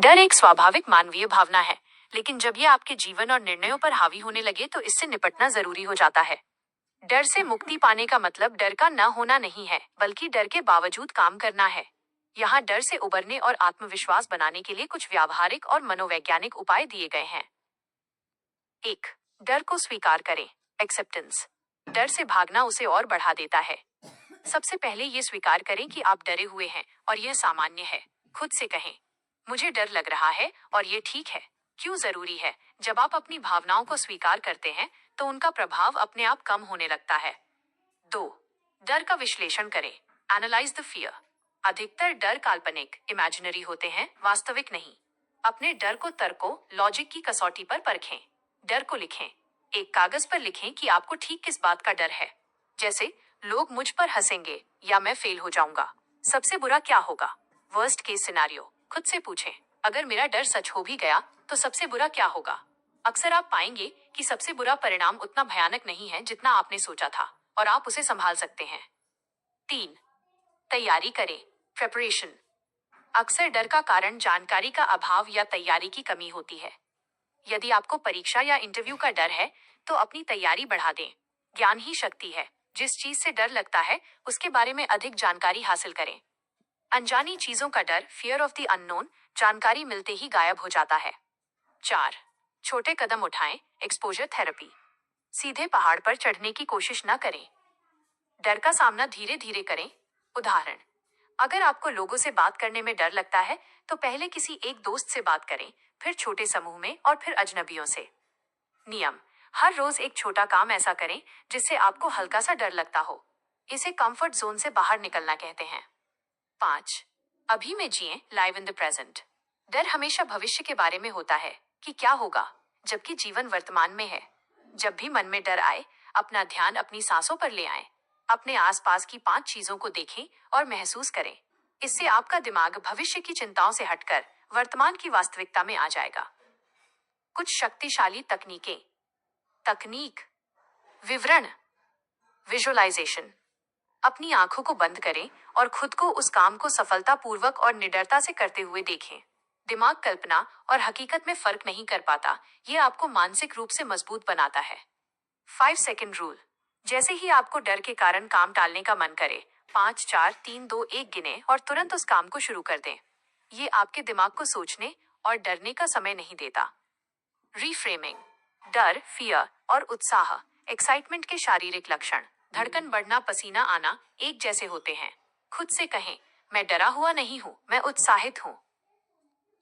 डर एक स्वाभाविक मानवीय भावना है, लेकिन जब ये आपके जीवन और निर्णयों पर हावी होने लगे तो इससे निपटना जरूरी हो जाता है। डर से मुक्ति पाने का मतलब डर का न होना नहीं है, बल्कि डर के बावजूद काम करना है। यहाँ डर से उबरने और आत्मविश्वास बनाने के लिए कुछ व्यावहारिक और मनोवैज्ञानिक उपाय दिए गए हैं। 1. डर को स्वीकार करें। एक्सेप्टेंस। डर से भागना उसे और बढ़ा देता है। सबसे पहले ये स्वीकार करें कि आप डरे हुए हैं और यह सामान्य है। खुद से कहें, मुझे डर लग रहा है और ये ठीक है। क्यों जरूरी है? जब आप अपनी भावनाओं को स्वीकार करते हैं तो उनका प्रभाव अपने आप कम होने लगता है। 2. डर का विश्लेषण करें। Analyse the fear. अधिकतर डर काल्पनिक, इमेजिनरी होते हैं, वास्तविक नहीं। अपने डर को तर्कों, लॉजिक की कसौटी पर परखें। डर को लिखें। एक कागज पर लिखें कि आपको ठीक किस बात का डर है। जैसे, लोग मुझ पर हंसेंगे या मैं फेल हो जाऊंगा। सबसे बुरा क्या होगा? Worst case scenario. खुद से पूछें, अगर मेरा डर सच हो भी गया तो सबसे बुरा क्या होगा? अक्सर आप पाएंगे कि सबसे बुरा परिणाम उतना भयानक नहीं है जितना आपने सोचा था, और आप उसे संभाल सकते हैं। 3. तैयारी करें। प्रिपरेशन। अक्सर डर का कारण जानकारी का अभाव या तैयारी की कमी होती है। यदि आपको परीक्षा या इंटरव्यू का डर है तो अपनी तैयारी बढ़ा दें। ज्ञान ही शक्ति है। जिस चीज से डर लगता है उसके बारे में अधिक जानकारी हासिल करें। अनजानी चीजों का डर, फियर ऑफ द अननोन, जानकारी मिलते ही गायब हो जाता है। 4. छोटे कदम उठाएं। Exposure therapy. सीधे पहाड़ पर चढ़ने की कोशिश न करें। डर का सामना धीरे धीरे करें। उदाहरण, अगर आपको लोगों से बात करने में डर लगता है तो पहले किसी एक दोस्त से बात करें, फिर छोटे समूह में और फिर अजनबियों से। नियम, हर रोज एक छोटा काम ऐसा करें जिससे आपको हल्का सा डर लगता हो। इसे कंफर्ट जोन से बाहर निकलना कहते हैं। 5. अभी में जिएं, लाइव इन द प्रेजेंट। डर हमेशा भविष्य के बारे में होता है कि क्या होगा, जबकि जीवन वर्तमान में है। जब भी मन में डर आए, अपना ध्यान अपनी सांसों पर ले आएं। अपने आसपास की 5 चीजों को देखें और महसूस करें। इससे आपका दिमाग भविष्य की चिंताओं से हटकर वर्तमान की वास्तविकता में आ जाएगा। कुछ शक्तिशाली तकनीकें। तकनीक, विवरण, विजुअलाइजेशन। अपनी आंखों को बंद करें और खुद को उस काम को सफलतापूर्वक और निडरता से करते हुए देखें। दिमाग कल्पना और हकीकत में फर्क नहीं कर पाता, ये आपको मानसिक रूप से मजबूत बनाता है। 5 सेकंड रूल। जैसे ही आपको डर के कारण काम टालने का मन करे, 5 4 3 2 1 गिने और तुरंत उस काम को शुरू कर दें। ये आपके दिमाग को सोचने और डरने का समय नहीं देता। रीफ्रेमिंग। डर, फियर और उत्साह, एक्साइटमेंट के शारीरिक लक्षण। धड़कन बढ़ना, पसीना आना एक जैसे होते हैं। खुद से कहें, मैं डरा हुआ नहीं हूं, मैं उत्साहित हूं।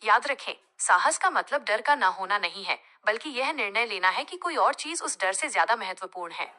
याद रखें, साहस का मतलब डर का ना होना नहीं है, बल्कि यह निर्णय लेना है कि कोई और चीज उस डर से ज्यादा महत्वपूर्ण है।